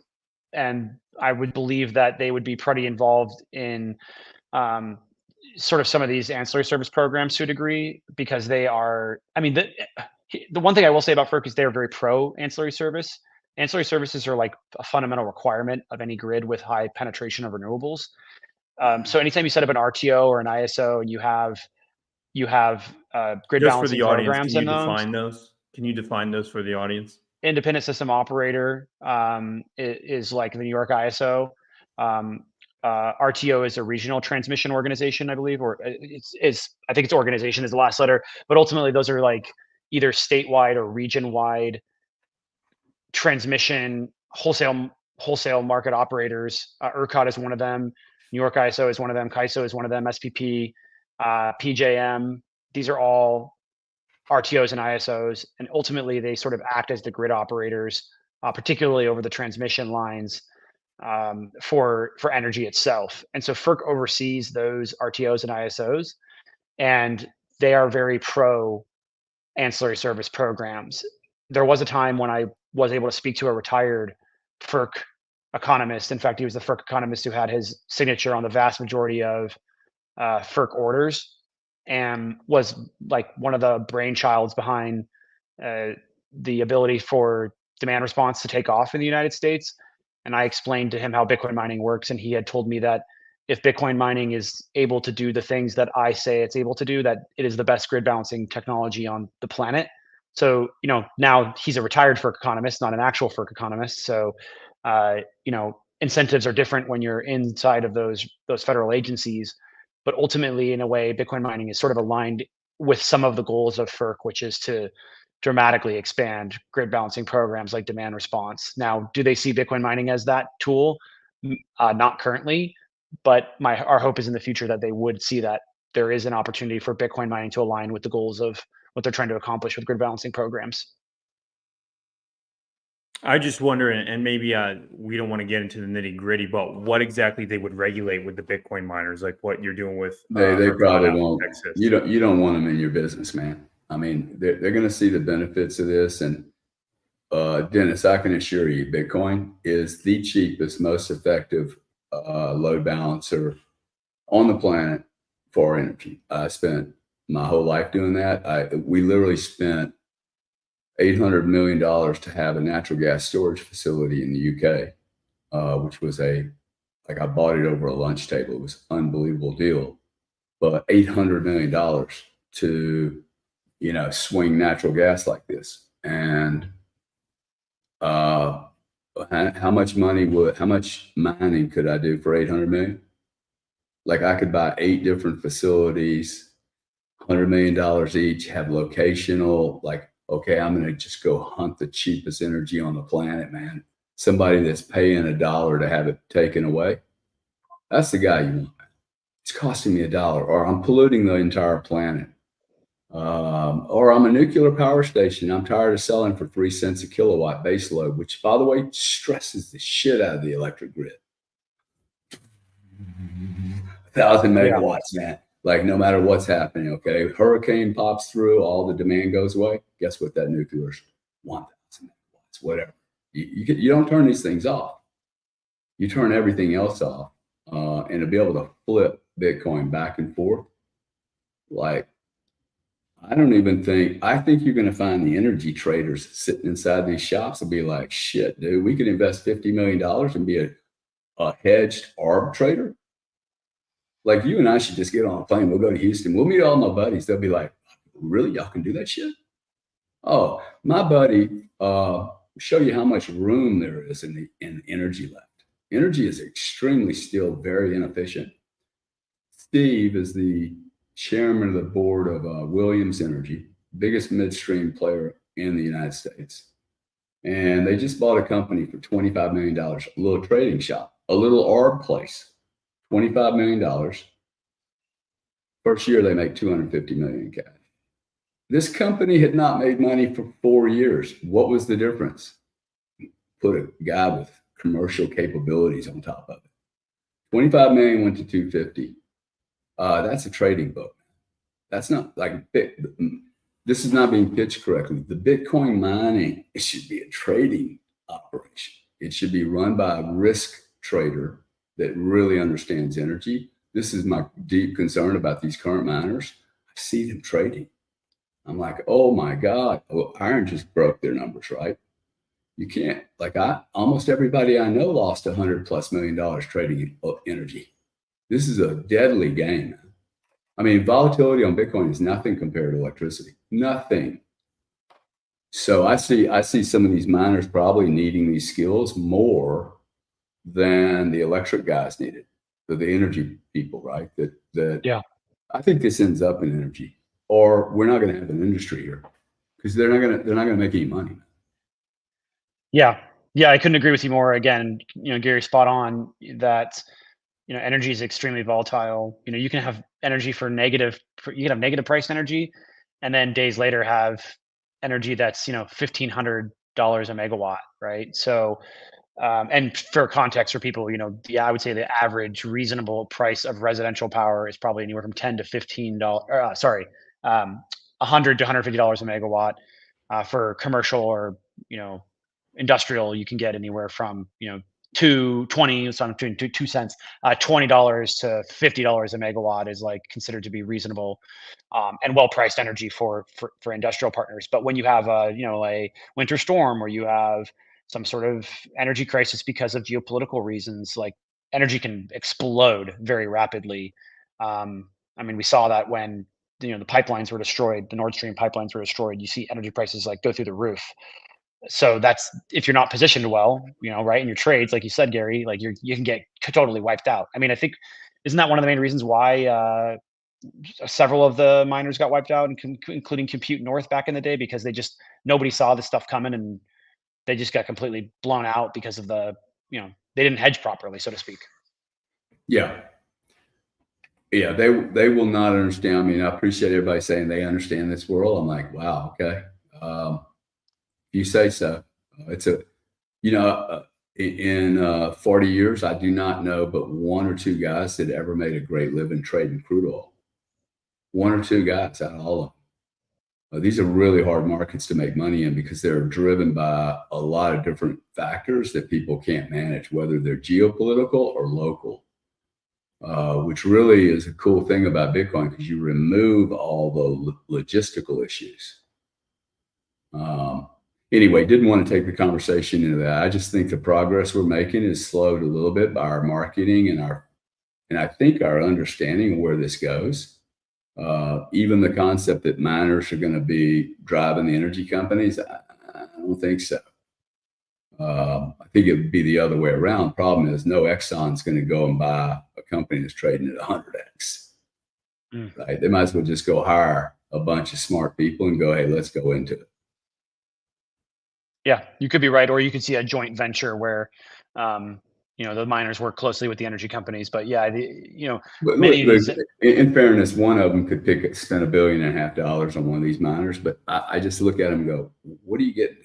and I would believe that they would be pretty involved in sort of some of these ancillary service programs to a degree, because they are. I mean, the one thing I will say about FERC is they are very pro ancillary service. Ancillary services are like a fundamental requirement of any grid with high penetration of renewables. So anytime you set up an RTO or an ISO and you have grid Just for the balancing audience, programs can in you those. define those? Can you define those for the audience? Independent system operator is like the New York ISO. RTO is a regional transmission organization, I believe, or I think it's organization is the last letter, but ultimately those are like either statewide or region-wide transmission wholesale market operators. ERCOT is one of them. New York ISO is one of them. CAISO is one of them. SPP, PJM. These are all RTOs and ISOs, and ultimately they sort of act as the grid operators, particularly over the transmission lines for energy itself. And so FERC oversees those RTOs and ISOs, and they are very pro ancillary service programs. There was a time when I was able to speak to a retired FERC economist. In fact, he was the FERC economist who had his signature on the vast majority of FERC orders, and was like one of the brainchilds behind the ability for demand response to take off in the United States. And I explained to him how Bitcoin mining works, and he had told me that if Bitcoin mining is able to do the things that I say it's able to do, that it is the best grid balancing technology on the planet. So, now he's a retired FERC economist, not an actual FERC economist. So, incentives are different when you're inside of those federal agencies. But ultimately, in a way, Bitcoin mining is sort of aligned with some of the goals of FERC, which is to dramatically expand grid balancing programs like demand response. Now, do they see Bitcoin mining as that tool? Not currently, but our hope is in the future that they would see that there is an opportunity for Bitcoin mining to align with the goals of what they're trying to accomplish with grid balancing programs. I just wonder, and maybe we don't want to get into the nitty gritty, but what exactly they would regulate with the Bitcoin miners, like what you're doing with they probably won't. Texas. You don't want them in your business, man. I mean, they're going to see the benefits of this, and Dennis, I can assure you, Bitcoin is the cheapest, most effective load balancer on the planet for energy. I spent my whole life doing that. We literally spent $800 million to have a natural gas storage facility in the UK, which was I bought it over a lunch table. It was an unbelievable deal, but $800 million to, swing natural gas like this. And how much mining could I do for 800 million? Like I could buy 8 different facilities, $100 million each, have locational, like, okay, I'm going to just go hunt the cheapest energy on the planet, man. Somebody that's paying $1 to have it taken away. That's the guy you want. It's costing me $1, or I'm polluting the entire planet. Or I'm a nuclear power station. I'm tired of selling for 3 cents a kilowatt base load, which, by the way, stresses the shit out of the electric grid. 1,000 megawatts, man. Like no matter what's happening, okay, hurricane pops through, all the demand goes away. Guess what? That nuclear's 1,000 megawatts, whatever. You don't turn these things off. You turn everything else off, and to be able to flip Bitcoin back and forth, like I think you're going to find the energy traders sitting inside these shops will be like, shit, dude, we could invest $50 million and be a hedged arb trader. Like you and I should just get on a plane. We'll go to Houston. We'll meet all my buddies. They'll be like, really? Y'all can do that shit? Oh, my buddy, show you how much room there is in energy left. Energy is extremely still very inefficient. Steve is the chairman of the board of Williams Energy, biggest midstream player in the United States. And they just bought a company for $25 million, a little trading shop, a little arb place, $25 million. First year, they make $250 million in cash. This company had not made money for 4 years. What was the difference? Put a guy with commercial capabilities on top of it. 25 million went to 250. That's a trading book. That's not like this is not being pitched correctly. The Bitcoin mining, it should be a trading operation. It should be run by a risk trader that really understands energy. This is my deep concern about these current miners. I see them trading. I'm like, oh my God. Well, Iron just broke their numbers, right? You can't, almost everybody I know lost $100+ million trading energy. This is a deadly game. I mean, volatility on Bitcoin is nothing compared to electricity. Nothing. So I see some of these miners probably needing these skills more than the electric guys needed, the energy people, right? Yeah. I think this ends up in energy, or we're not going to have an industry here because they're not going to make any money. Yeah, I couldn't agree with you more. Again, Gary, spot on that. Energy is extremely volatile. You can have energy you can have negative price energy, and then days later have energy that's $1,500 a megawatt, right? So, and for context for people, I would say the average reasonable price of residential power is probably anywhere from $10 to $15. $100 to $150 a megawatt. For commercial or industrial, you can get anywhere from $2.20, so between 2 cents, $20 to $50 a megawatt is considered to be reasonable and well-priced energy for industrial partners. But when you have a winter storm, or you have some sort of energy crisis because of geopolitical reasons, energy can explode very rapidly. We saw that when the pipelines were destroyed, the Nord Stream pipelines were destroyed. You see energy prices go through the roof. So that's if you're not positioned well, right, in your trades, like you said, Gary, you can get totally wiped out. I think, isn't that one of the main reasons why several of the miners got wiped out, including Compute North back in the day, because nobody saw this stuff coming, and they just got completely blown out because of they didn't hedge properly, so to speak. Yeah, they will not understand. I appreciate everybody saying they understand this world. I'm like, wow, okay. You say so. It's in 40 years, I do not know but 1 or 2 guys that ever made a great living trading crude oil. 1 or 2 guys out of all of them. These are really hard markets to make money in because they're driven by a lot of different factors that people can't manage, whether they're geopolitical or local. which really is a cool thing about Bitcoin because you remove all the logistical issues. Anyway, didn't want to take the conversation into that. I just think the progress we're making is slowed a little bit by our marketing and I think our understanding of where this goes. Even the concept that miners are going to be driving the energy companies, I don't think so. I think it would be the other way around. Problem is, no Exxon's going to go and buy a company that's trading at 100x. Right? They might as well just go hire a bunch of smart people and go, hey, let's go into it. Yeah, you could be right, or you could see a joint venture where, the miners work closely with the energy companies. But yeah, But many of these. In fairness, one of them could spend $1.5 billion on one of these miners. But I just look at them and go, what are you getting?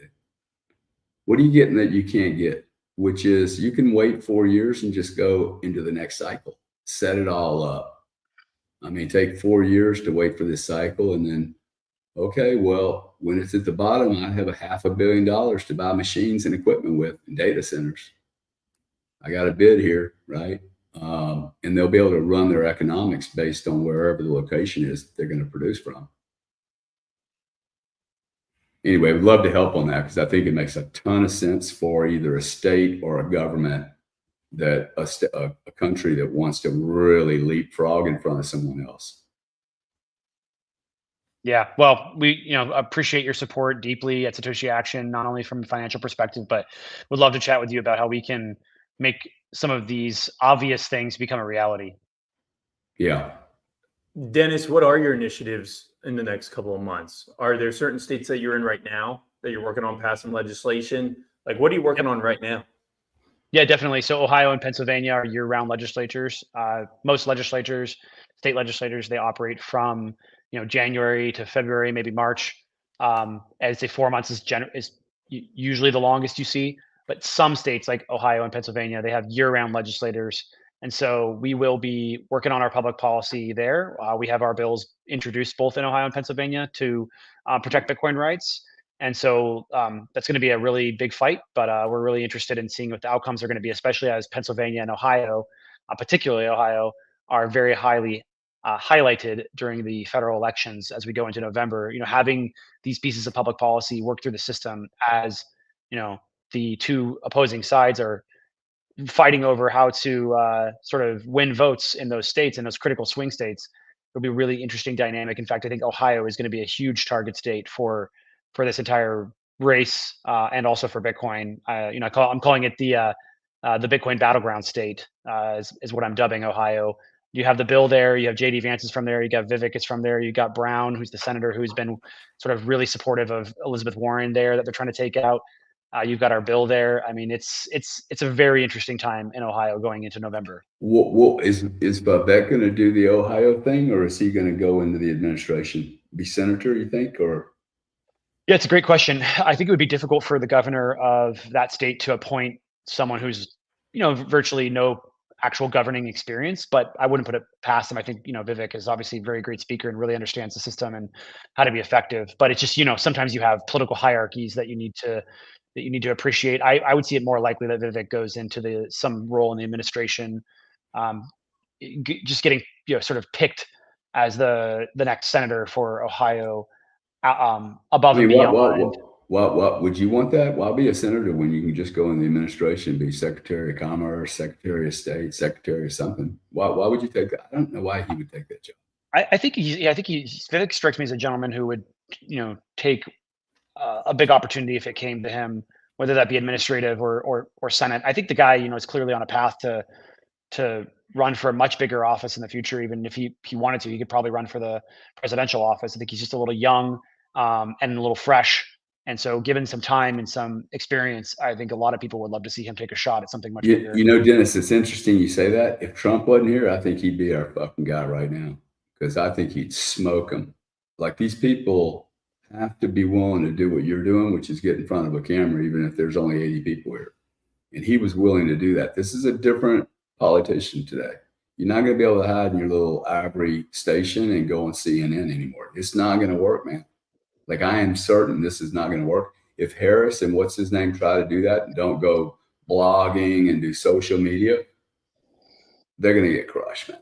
What are you getting that you can't get? Which is you can wait 4 years and just go into the next cycle, set it all up. I mean, take 4 years to wait for this cycle, and then, okay, well, when it's at the bottom, I have $500 million to buy machines and equipment with in data centers. I got a bid here, right? And they'll be able to run their economics based on wherever the location is that they're going to produce from. Anyway, we'd love to help on that because I think it makes a ton of sense for either a state or a government that a country that wants to really leapfrog in front of someone else. Yeah, well, we appreciate your support deeply at Satoshi Action, not only from a financial perspective, but would love to chat with you about how we can make some of these obvious things become a reality. Yeah. Dennis, what are your initiatives in the next couple of months? Are there certain states that you're in right now that you're working on passing legislation? Like, what are you working on right now? Yeah, definitely. So Ohio and Pennsylvania are year-round legislatures. Most legislatures, state legislators, they operate from January to February, maybe March. I'd say 4 months is usually the longest you see. But some states like Ohio and Pennsylvania, they have year-round legislators. And so we will be working on our public policy there. We have our bills introduced both in Ohio and Pennsylvania to protect Bitcoin rights. And so that's going to be a really big fight, but we're really interested in seeing what the outcomes are going to be, especially as Pennsylvania and Ohio, particularly Ohio, are very highly highlighted during the federal elections as we go into November. Having these pieces of public policy work through the system as the two opposing sides are fighting over how to sort of win votes in those states, in those critical swing states. It'll be a really interesting dynamic. In fact, I think Ohio is going to be a huge target state for this entire race, and also for Bitcoin. I'm calling it the Bitcoin battleground state, is what I'm dubbing Ohio. You have the bill there. You have JD Vance is from there. You got Vivek is from there. You got Brown, who's the senator who's been sort of really supportive of Elizabeth Warren there that they're trying to take out. You've got our bill there. I mean, it's a very interesting time in Ohio going into November. What is Vivek going to do the Ohio thing, or is he going to go into the administration, be senator? You think, or? Yeah, it's a great question. I think it would be difficult for the governor of that state to appoint someone who's, virtually no actual governing experience, but I wouldn't put it past him. I think, Vivek is obviously a very great speaker and really understands the system and how to be effective. But it's just, sometimes you have political hierarchies that you need to appreciate. I would see it more likely that Vivek goes into some role in the administration, just getting, sort of picked as the next senator for Ohio. Above and beyond. What would you want that? Why be a senator when you can just go in the administration, be Secretary of Commerce, Secretary of State, Secretary of something? Why would you take that? I don't know why he would take that job. I think Vivek strikes me as a gentleman who would, take a big opportunity if it came to him, whether that be administrative or Senate. I think the guy, is clearly on a path to run for a much bigger office in the future. Even if he wanted to, he could probably run for the presidential office. I think he's just a little young, and a little fresh. And so given some time and some experience, I think a lot of people would love to see him take a shot at something much bigger. Dennis, it's interesting you say that. If Trump wasn't here, I think he'd be our fucking guy right now, because I think he'd smoke him. Like, these people have to be willing to do what you're doing, which is get in front of a camera, even if there's only 80 people here. And he was willing to do that. This is a different politician today. You're not going to be able to hide in your little ivory station and go on CNN anymore. It's not going to work, man. Like, I am certain this is not going to work. If Harris and what's his name try to do that and don't go blogging and do social media, they're going to get crushed, man.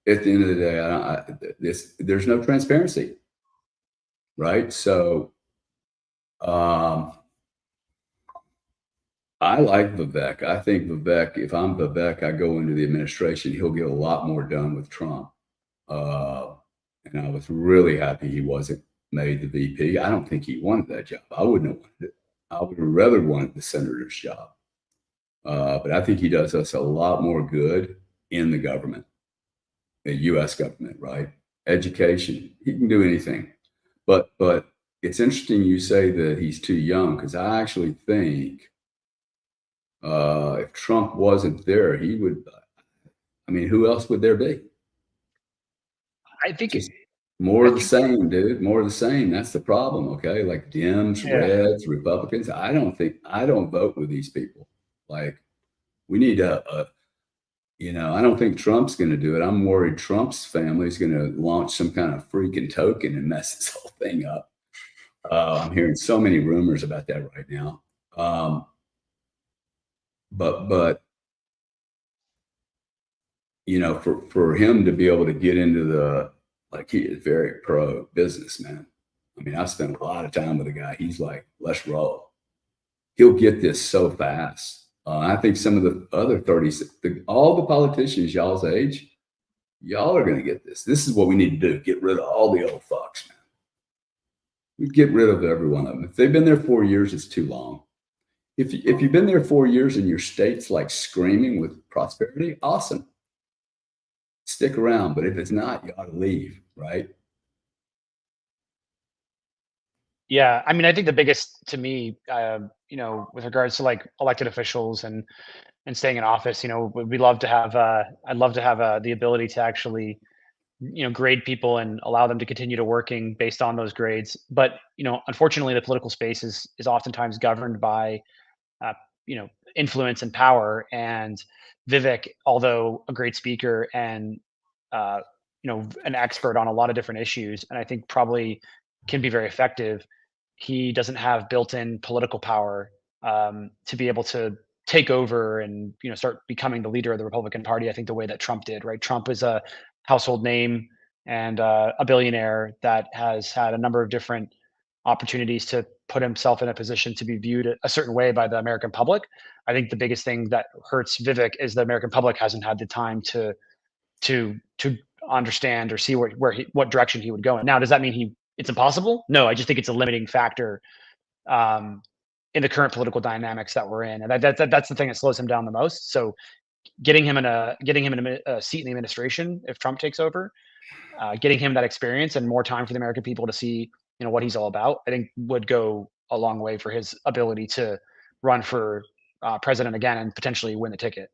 At the end of the day, there's no transparency, right? So I like Vivek. I think Vivek, if I'm Vivek, I go into the administration, he'll get a lot more done with Trump. And I was really happy he wasn't made the VP. I don't think he wanted that job. I wouldn't have wanted it. I would have rather wanted the senator's job. But I think he does us a lot more good in the government, the U.S. government, right? Education, he can do anything. But it's interesting you say that he's too young, because I actually think if Trump wasn't there, he would. I mean, who else would there be? I think Just more of the same, dude. More of the same. That's the problem. Okay, like Dems, Reds, Republicans. I don't vote with these people. Like, we need I don't think Trump's going to do it. I'm worried Trump's family is going to launch some kind of freaking token and mess this whole thing up. I'm hearing so many rumors about that right now. But for him to be able to get into he is very pro business, man. I mean, I spent a lot of time with the guy. He's like, let's roll. He'll get this so fast. I think some of the other 30s, all the politicians y'all's age, y'all are going to get this. This is what we need to do. Get rid of all the old fucks, man. We get rid of every one of them. If they've been there 4 years, it's too long. If you've been there 4 years and your state's like screaming with prosperity, awesome. Stick around. But if it's not, you ought to leave, right? Yeah, I mean, I think the biggest to me, with regards to like elected officials and staying in office, we'd love to have. I'd love to have the ability to actually, grade people and allow them to continue to working based on those grades. But unfortunately, the political space is oftentimes governed by, influence and power. And Vivek, although a great speaker and an expert on a lot of different issues, and I think probably can be very effective, he doesn't have built-in political power to be able to take over and start becoming the leader of the Republican Party. I think the way that Trump did, right? Trump is a household name and a billionaire that has had a number of different opportunities to put himself in a position to be viewed a certain way by the American public. I think the biggest thing that hurts Vivek is the American public hasn't had the time to understand or see what direction he would go in. Now, does that mean it's impossible? No, I just think it's a limiting factor in the current political dynamics that we're in, and that's the thing that slows him down the most. So, getting him in a seat in the administration if Trump takes over, getting him that experience and more time for the American people to see what he's all about, I think would go a long way for his ability to run for president again and potentially win the ticket.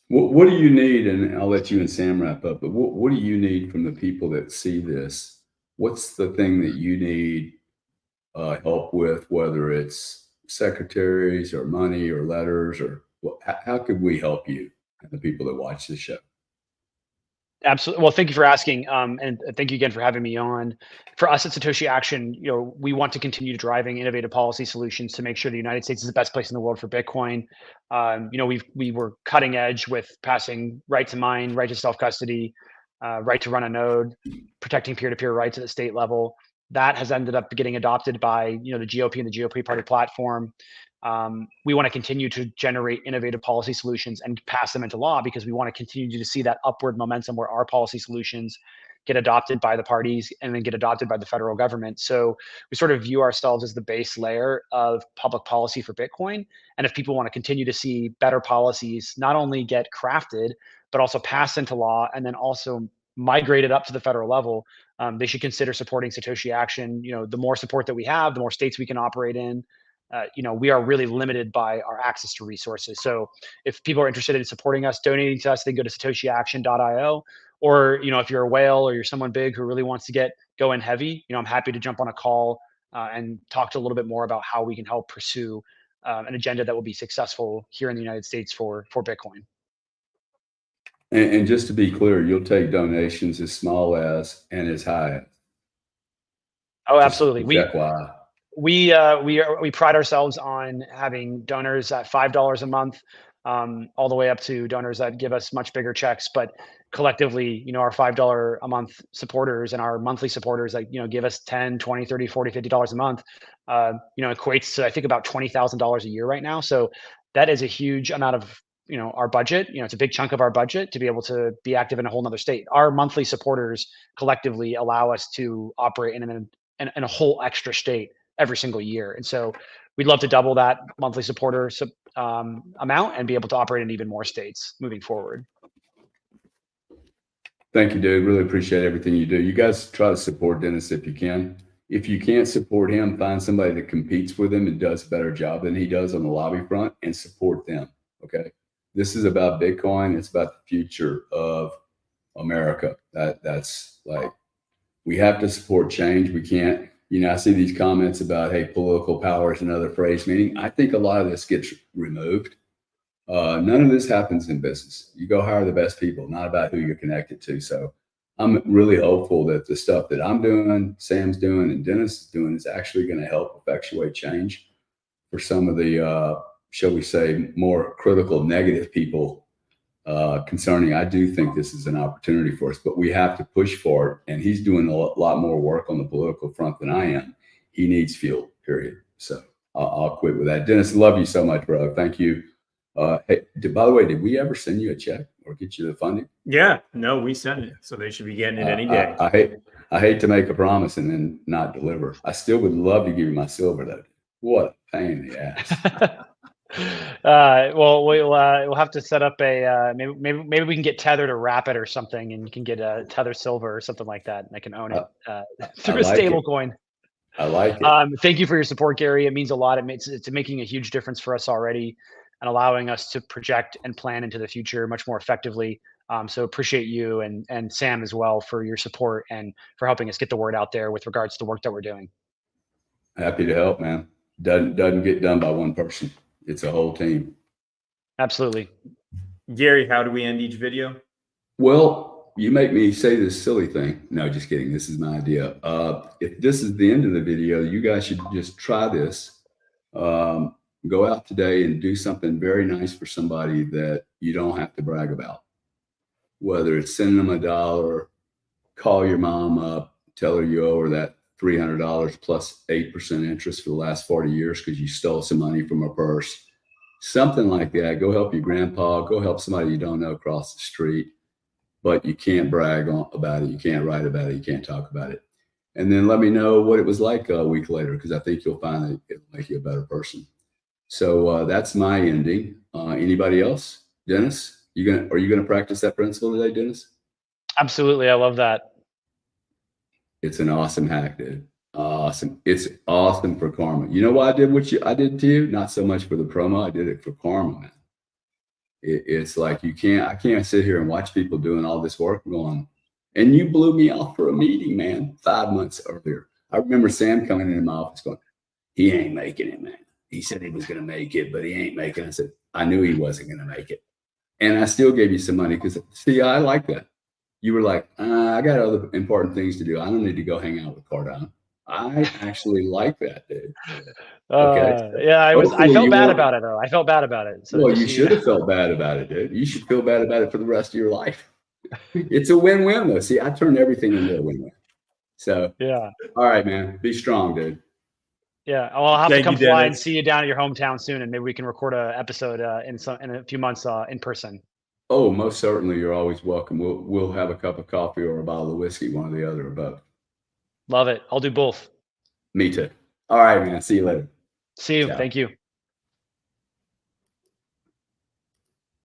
What do you need? And I'll let you and Sam wrap up, but what do you need from the people that see this? What's the thing that you need help with, whether it's secretaries or money or letters, or how could we help you and the people that watch this show? Absolutely. Well, thank you for asking, and thank you again for having me on. For us at Satoshi Action, we want to continue driving innovative policy solutions to make sure the United States is the best place in the world for Bitcoin. We were cutting edge with passing right to mine, right to self-custody, right to run a node, protecting peer-to-peer rights at the state level. That has ended up getting adopted by the GOP and the GOP party platform. We want to continue to generate innovative policy solutions and pass them into law because we want to continue to see that upward momentum where our policy solutions get adopted by the parties and then get adopted by the federal government. So we sort of view ourselves as the base layer of public policy for Bitcoin. And if people want to continue to see better policies, not only get crafted, but also passed into law and then also migrated up to the federal level, they should consider supporting Satoshi Action. The more support that we have, the more states we can operate in. We are really limited by our access to resources. So if people are interested in supporting us, donating to us, they can go to satoshiaction.io. Or, if you're a whale or you're someone big who really wants to get going heavy, I'm happy to jump on a call and talk to a little bit more about how we can help pursue an agenda that will be successful here in the United States for Bitcoin. And just to be clear, you'll take donations as small as and as high as. Oh, absolutely. We We pride ourselves on having donors at $5 a month all the way up to donors that give us much bigger checks. But collectively, our $5 a month supporters and our monthly supporters that, give us 10, 20, 30, 40, $50 a month, equates to, I think, about $20,000 a year right now. So that is a huge amount of, our budget. It's a big chunk of our budget to be able to be active in a whole nother state. Our monthly supporters collectively allow us to operate in a whole extra state every single year. And so we'd love to double that monthly supporter amount and be able to operate in even more states moving forward. Thank you, dude. Really appreciate everything you do. You guys try to support Dennis if you can. If you can't support him, find somebody that competes with him and does a better job than he does on the lobby front and support them. Okay. This is about Bitcoin. It's about the future of America. That's like, we have to support change. We can't, I see these comments about, hey, political power is another phrase, meaning I think a lot of this gets removed. None of this happens in business. You go hire the best people, not about who you're connected to. So I'm really hopeful that the stuff that I'm doing, Sam's doing, and Dennis is doing is actually going to help effectuate change for some of the, shall we say, more critical, negative people concerning. I do think this is an opportunity for us, but we have to push for it. And he's doing a lot more work on the political front than I am. He needs fuel, period. So I'll quit with that. Dennis, love you so much, bro. Thank you. Hey, by the way, did we ever send you a check or get you the funding? Yeah, no, we sent it, so they should be getting it any day. I hate to make a promise and then not deliver. I still would love to give you my silver, though. What a pain in the ass. Well, we'll have to set up a maybe we can get Tether to wrap it or something, and you can get a Tether Silver or something like that, and I can own it through a stable coin. I like it. Thank you for your support, Gary. It means a lot. It's making a huge difference for us already, and allowing us to project and plan into the future much more effectively. So appreciate you and Sam as well for your support and for helping us get the word out there with regards to the work that we're doing. Happy to help, man. Doesn't get done by one person. It's a whole team. Absolutely. Gary, how do we end each video? Well, you make me say this silly thing. No, just kidding. This is my idea. If this is the end of the video, you guys should just try this. Go out today and do something very nice for somebody that you don't have to brag about. Whether it's sending them $1, call your mom up, tell her you owe her that $300 plus 8% interest for the last 40 years because you stole some money from her purse. Something like that. Go help your grandpa. Go help somebody you don't know across the street. But you can't brag about it. You can't write about it. You can't talk about it. And then let me know what it was like a week later, because I think you'll find that it'll make you a better person. So that's my ending. Anybody else? Dennis, are you gonna practice that principle today, Dennis? Absolutely. I love that. It's an awesome hack, dude. Awesome. It's awesome for karma. You know why I did what I did to you? Not so much for the promo. I did it for karma, man. It's like I can't sit here and watch people doing all this work going, and you blew me off for a meeting, man, 5 months earlier. I remember Sam coming into my office going, he ain't making it, man. He said he was going to make it, but he ain't making it. I said, I knew he wasn't going to make it. And I still gave you some money because, see, I like that. You were like, I got other important things to do. I don't need to go hang out with Cardone. I actually like that, dude. Okay. Yeah, I felt bad about it, though. I felt bad about it. So well, you should have felt bad about it, dude. You should feel bad about it for the rest of your life. It's a win-win, though. See, I turn everything into a win-win. So, yeah. All right, man. Be strong, dude. Yeah, I'll have to come fly and see you down at your hometown soon, and maybe we can record an episode in a few months in person. Oh, most certainly. You're always welcome. We'll have a cup of coffee or a bottle of whiskey, one or the other, or both. Love it. I'll do both. Me too. All right, man. See you later. See you. Ciao. Thank you.